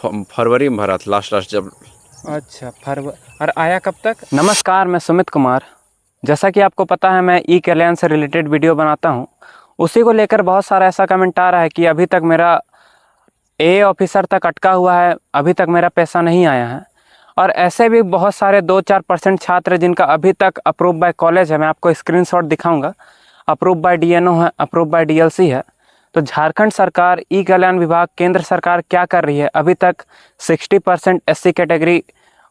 फरवरी में भरा था लास्ट जब। अच्छा, फरवरी। और आया कब तक? नमस्कार, मैं सुमित कुमार। जैसा कि आपको पता है, मैं ई कल्याण से रिलेटेड वीडियो बनाता हूं। उसी को लेकर बहुत सारा ऐसा कमेंट आ रहा है कि अभी तक मेरा ए ऑफिसर तक अटका हुआ है, अभी तक मेरा पैसा नहीं आया है। और ऐसे भी बहुत सारे 2-4% छात्र जिनका अभी तक अप्रूव बाय कॉलेज है, मैं आपको स्क्रीनशॉट दिखाऊंगा। अप्रूव बाय डीएनओ है, अप्रूव बाय डीएलसी है। तो झारखंड सरकार, ई कल्याण विभाग, केंद्र सरकार क्या कर रही है? अभी तक 60% एससी कैटेगरी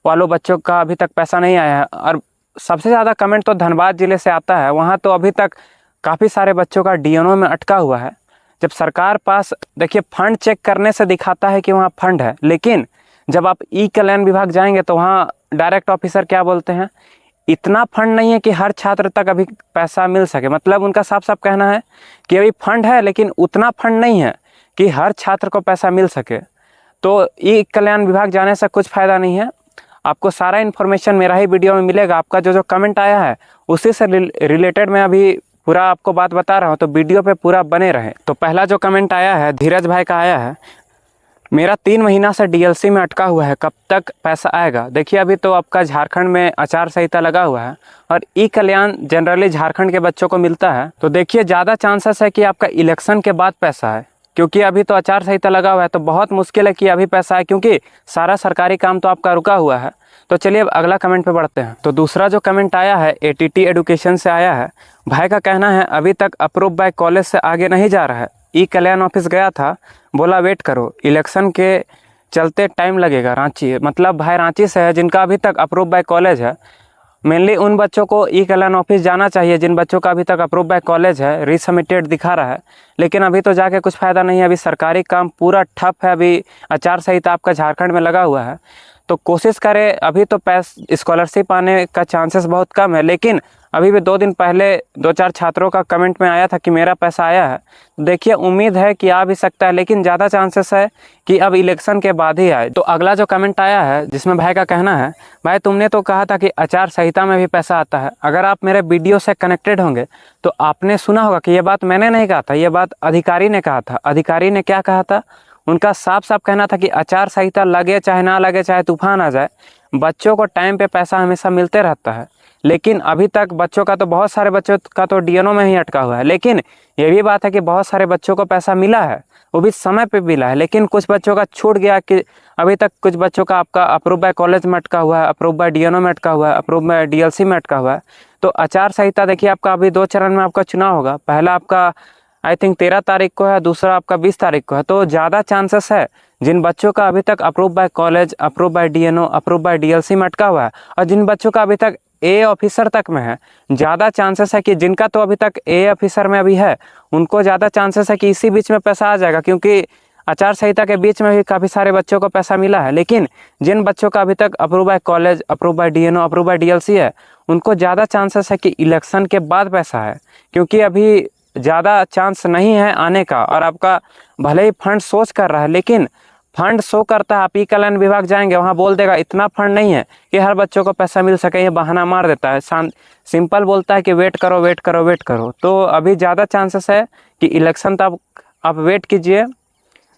वालों बच्चों का अभी तक पैसा नहीं आया है। और सबसे ज़्यादा कमेंट तो धनबाद ज़िले से आता है। वहाँ तो अभी तक काफ़ी सारे बच्चों का डीएनओ में अटका हुआ है। जब सरकार पास, देखिए, फंड चेक करने से दिखाता है कि वहाँ फंड है, लेकिन जब आप ई कल्याण विभाग जाएंगे तो वहाँ डायरेक्ट ऑफिसर क्या बोलते हैं, इतना फंड नहीं है कि हर छात्र तक अभी पैसा मिल सके। मतलब उनका साफ साफ कहना है कि अभी फंड है, लेकिन उतना फंड नहीं है कि हर छात्र को पैसा मिल सके। तो ई कल्याण विभाग जाने से कुछ फ़ायदा नहीं है। आपको सारा इन्फॉर्मेशन मेरा ही वीडियो में मिलेगा। आपका जो जो कमेंट आया है उसी से रिलेटेड मैं अभी पूरा आपको बात बता रहा हूँ, तो वीडियो पे पूरा बने रहें। तो पहला जो कमेंट आया है धीरज भाई का आया है, मेरा 3 महीना से डीएलसी में अटका हुआ है, कब तक पैसा आएगा? देखिए, अभी तो आपका झारखंड में आचार संहिता लगा हुआ है और ई कल्याण जनरली झारखंड के बच्चों को मिलता है। तो देखिए, ज़्यादा चांसेस है कि आपका इलेक्शन के बाद पैसा है, क्योंकि अभी तो आचार संहिता लगा हुआ है। तो बहुत मुश्किल है कि अभी पैसा आए, क्योंकि सारा सरकारी काम तो आपका रुका हुआ है। तो चलिए अब अगला कमेंट पे बढ़ते हैं। तो दूसरा जो कमेंट आया है एटीटी एडुकेशन से आया है। भाई का कहना है अभी तक अप्रूव बाय कॉलेज से आगे नहीं जा रहा है। ई कल्याण ऑफिस गया था, बोला वेट करो, इलेक्शन के चलते टाइम लगेगा। रांची, मतलब भाई रांची से है जिनका अभी तक अप्रूव बाय कॉलेज है। मेनली उन बच्चों को ई कल्याण ऑफिस जाना चाहिए जिन बच्चों का अभी तक अप्रूव बाय कॉलेज है, रीसबमिटेड दिखा रहा है, लेकिन अभी तो जाके कुछ फ़ायदा नहीं है। अभी सरकारी काम पूरा ठप है, अभी आचार संहिता आपका झारखंड में लगा हुआ है। तो कोशिश करें, अभी तो स्कॉलरशिप आने का चांसेस बहुत कम है, लेकिन अभी भी 2 दिन पहले 2-4 छात्रों का कमेंट में आया था कि मेरा पैसा आया है। तो देखिए, उम्मीद है कि आ भी सकता है, लेकिन ज़्यादा चांसेस है कि अब इलेक्शन के बाद ही आए। तो अगला जो कमेंट आया है जिसमें भाई का कहना है, भाई तुमने तो कहा था कि आचार संहिता में भी पैसा आता है। अगर आप मेरे वीडियो से कनेक्टेड होंगे तो आपने सुना होगा कि ये बात मैंने नहीं कहा था, ये बात अधिकारी ने कहा था। अधिकारी ने क्या कहा था? उनका साफ साफ कहना था कि आचार संहिता लगे चाहे ना लगे, चाहे तूफान आ जाए, बच्चों को टाइम पे पैसा हमेशा मिलते रहता है। लेकिन अभी तक बच्चों का तो, बहुत सारे बच्चों का तो डीएनओ में ही अटका हुआ है। लेकिन ये भी बात है कि बहुत सारे बच्चों को पैसा मिला है, वो भी समय पे मिला है, लेकिन कुछ बच्चों का छूट गया कि अभी तक कुछ बच्चों का आपका अप्रूव बाय कॉलेज में अटका हुआ है, अप्रूव बाय डीएनओ में अटका हुआ है, अप्रूव बाय डीएलसी में अटका हुआ है। तो आचार संहिता देखिए, आपका अभी 2 चरण में आपका चुनाव होगा। पहला आपका आई थिंक 13 तारीख को है, दूसरा आपका 20 तारीख को है। तो ज़्यादा चांसेस है जिन बच्चों का अभी तक approve by college, approve by DNO, approve by DLC में अटका हुआ है, और जिन बच्चों का अभी तक ए ऑफिसर तक में है, ज़्यादा चांसेस है कि जिनका तो अभी तक ए ऑफिसर में अभी है, उनको ज़्यादा चांसेस है कि इसी बीच में पैसा आ जाएगा, क्योंकि आचार संहिता के बीच में भी काफ़ी सारे बच्चों को पैसा मिला है। लेकिन जिन बच्चों का अभी तक approve by college, approve by DNO, approve by DLC है, उनको ज़्यादा चांसेस है कि इलेक्शन के बाद पैसा है, क्योंकि अभी ज़्यादा चांस नहीं है आने का। और आपका भले ही फंड सोच कर रहा है, लेकिन फंड शो करता है। आप ई कल्याण विभाग जाएंगे, वहाँ बोल देगा इतना फंड नहीं है कि हर बच्चों को पैसा मिल सके, ये बहाना मार देता है। सिंपल बोलता है कि वेट करो, वेट करो, वेट करो। तो अभी ज़्यादा चांसेस है कि इलेक्शन तक आप वेट कीजिए।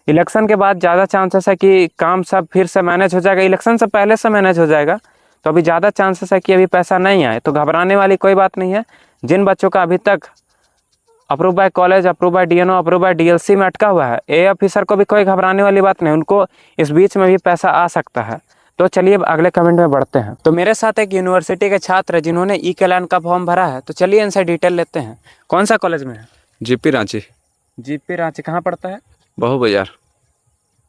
इलेक्शन के बाद ज़्यादा चांसेस है कि काम सब फिर से मैनेज हो जाएगा, इलेक्शन से पहले से मैनेज हो जाएगा। तो अभी ज़्यादा चांसेस है कि अभी पैसा नहीं आए। तो घबराने वाली कोई बात नहीं है। जिन बच्चों का अभी तक approve by college, approve by DNO, approve by DLC में अटका हुआ है, ए ऑफिसर को भी कोई घबराने वाली बात नहीं, उनको इस बीच में भी पैसा आ सकता है। तो चलिए अब अगले कमेंट में बढ़ते हैं। तो मेरे साथ एक यूनिवर्सिटी के छात्र जिन्होंने ई कल्याण का फॉर्म भरा है, तो चलिए इनसे डिटेल लेते हैं। कौन सा कॉलेज में है? जीपी रांची। जीपी रांची कहाँ पड़ता है? बहु बाजार।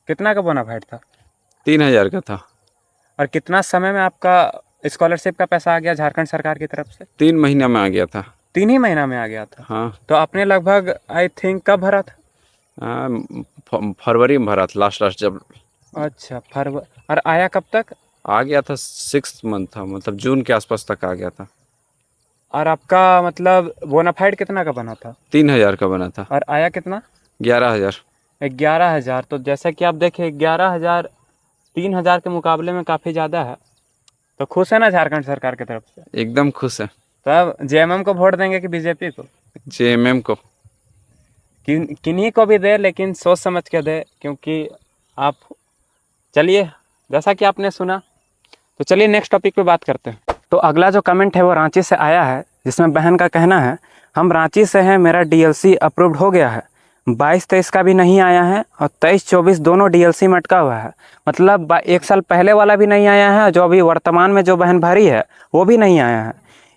कितना का बोनाफाइड था? 3000 का था। और कितना समय में आपका स्कॉलरशिप का पैसा आ गया झारखंड सरकार की तरफ से? 3 महीना में आ गया था। 3 ही महीना में आ गया था? हाँ। तो आपने लगभग आई थिंक कब भरा था? फरवरी में भरा था लास्ट जब। अच्छा, फरवरी। और आया कब तक? आ गया था 6 मंथ था, मतलब जून के आसपास तक आ गया था। और आपका मतलब बोनाफाइड कितना का बना था? 3000 का बना था। और आया कितना? 11,000। 11,000। तो जैसा कि आप देखें, 11,000 3,000 के मुकाबले में काफ़ी ज़्यादा है। तो खुश है ना झारखंड सरकार की तरफ से? एकदम खुश है। तो अब जेएमएम को वोट देंगे कि बीजेपी को? जेएमएम को। किन्हीं को भी दे, लेकिन सोच समझ के दे, क्योंकि आप चलिए, जैसा कि आपने सुना, तो चलिए नेक्स्ट टॉपिक पे बात करते हैं। तो अगला जो कमेंट है वो रांची से आया है, जिसमें बहन का कहना है, हम रांची से हैं, मेरा डीएलसी अप्रूव्ड हो गया है, 22-23 का भी नहीं आया है और 23-24 दोनों डीएलसी में अटका हुआ है। मतलब 1 साल पहले वाला भी नहीं आया है, जो अभी वर्तमान में जो बहन भरी है वो भी नहीं आया है।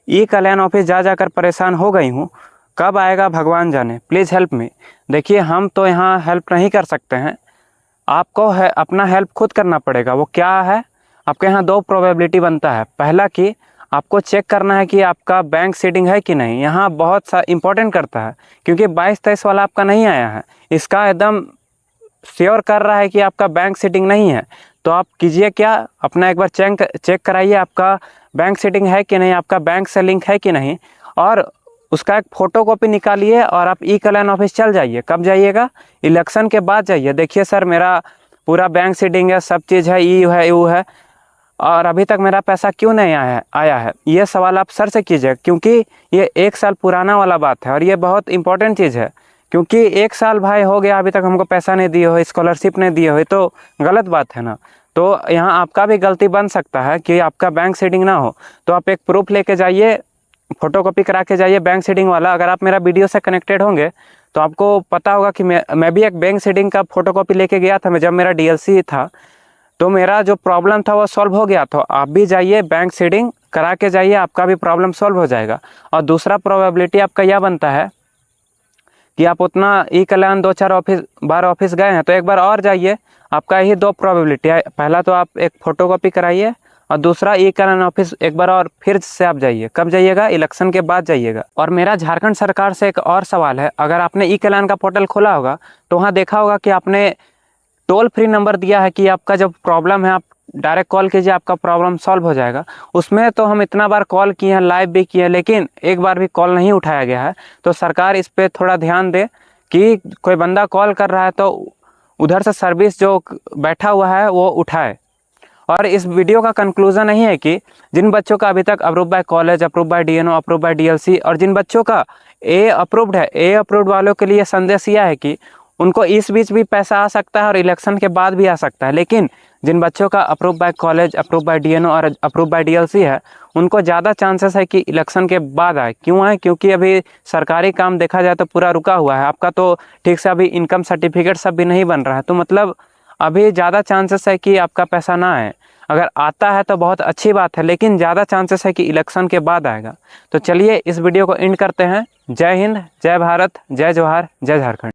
ई कल्याण ऑफिस जा जाकर परेशान हो गई हूँ, कब आएगा भगवान जाने, प्लीज़ हेल्प मी। देखिए, हम तो यहाँ हेल्प नहीं कर सकते हैं, आपको है अपना हेल्प खुद करना पड़ेगा। वो क्या है, आपके यहाँ 2 प्रोबेबिलिटी बनता है। पहला कि आपको चेक करना है कि आपका बैंक सीडिंग है कि नहीं। यहाँ बहुत सा इंपॉर्टेंट करता है, क्योंकि 22-23 वाला आपका नहीं आया है, इसका एकदम श्योर कर रहा है कि आपका बैंक सीडिंग नहीं है। तो आप कीजिए क्या, अपना एक बार चेक कराइए आपका बैंक सीडिंग है कि नहीं, आपका बैंक से लिंक है कि नहीं, और उसका एक फ़ोटो कॉपी निकालिए और आप ई कल्याण ऑफिस चल जाइए। कब जाइएगा, इलेक्शन के बाद जाइए। देखिए सर, मेरा पूरा बैंक सीडिंग है, सब चीज़ है, ई है, यू है, और अभी तक मेरा पैसा क्यों नहीं आया है, ये सवाल आप सर से कीजिए, क्योंकि ये 1 साल पुराना वाला बात है और ये बहुत इंपॉर्टेंट चीज़ है। क्योंकि 1 साल भाई हो गया, अभी तक हमको पैसा नहीं दिए हो, स्कॉलरशिप नहीं दिए हो, तो गलत बात है ना। तो यहाँ आपका भी गलती बन सकता है कि आपका बैंक सीडिंग ना हो। तो आप एक प्रूफ लेके जाइए, फ़ोटोकॉपी करा के जाइए बैंक सीडिंग वाला। अगर आप मेरा वीडियो से कनेक्टेड होंगे तो आपको पता होगा कि मैं भी एक बैंक सीडिंग का फ़ोटोकॉपी लेके गया था, मैं जब मेरा डीएलसी था, तो मेरा जो प्रॉब्लम था वो सॉल्व हो गया। तो आप भी जाइए, बैंक सीडिंग करा के जाइए, आपका भी प्रॉब्लम सॉल्व हो जाएगा। और दूसरा प्रोबेबिलिटी आपका यह बनता है कि आप उतना ई कल्याण 2-4 बार ऑफिस गए हैं, तो एक बार और जाइए। आपका यही 2 प्रोबेबिलिटी है, पहला तो आप एक फ़ोटोकॉपी कराइए और दूसरा ई कल्याण ऑफिस एक बार और फिर से आप जाइए। कब जाइएगा, इलेक्शन के बाद जाइएगा। और मेरा झारखंड सरकार से एक और सवाल है, अगर आपने ई कल्याण का पोर्टल खोला होगा तो वहाँ देखा होगा कि आपने टोल फ्री नंबर दिया है कि आपका जब प्रॉब्लम है आप डायरेक्ट कॉल कीजिए, आपका प्रॉब्लम सॉल्व हो जाएगा। उसमें तो हम इतना बार कॉल किए हैं, लाइव भी किए हैं, लेकिन एक बार भी कॉल नहीं उठाया गया है। तो सरकार इस पर थोड़ा ध्यान दे कि कोई बंदा कॉल कर रहा है तो उधर से सर्विस जो बैठा हुआ है वो उठाए। और इस वीडियो का कंक्लूजन यही है कि जिन बच्चों का अभी तक approve by college, approve by DNO, approve by DLC, और जिन बच्चों का ए अप्रूव्ड है, ए अप्रूव्ड वालों के लिए संदेश यह है कि उनको इस बीच भी पैसा आ सकता है और इलेक्शन के बाद भी आ सकता है। लेकिन जिन बच्चों का approve by college, approve by DNO और अप्रूव बाय डीएलसी है, उनको ज़्यादा चांसेस है कि इलेक्शन के बाद आए। क्यों आए, क्योंकि अभी सरकारी काम देखा जाए तो पूरा रुका हुआ है। आपका तो ठीक से अभी इनकम सर्टिफिकेट सब भी नहीं बन रहा है, तो मतलब अभी ज़्यादा चांसेस है कि आपका पैसा ना आए। अगर आता है तो बहुत अच्छी बात है, लेकिन ज़्यादा चांसेस है कि इलेक्शन के बाद आएगा। तो चलिए इस वीडियो को एंड करते हैं। जय हिंद, जय भारत, जय जवाहर, जय झारखंड।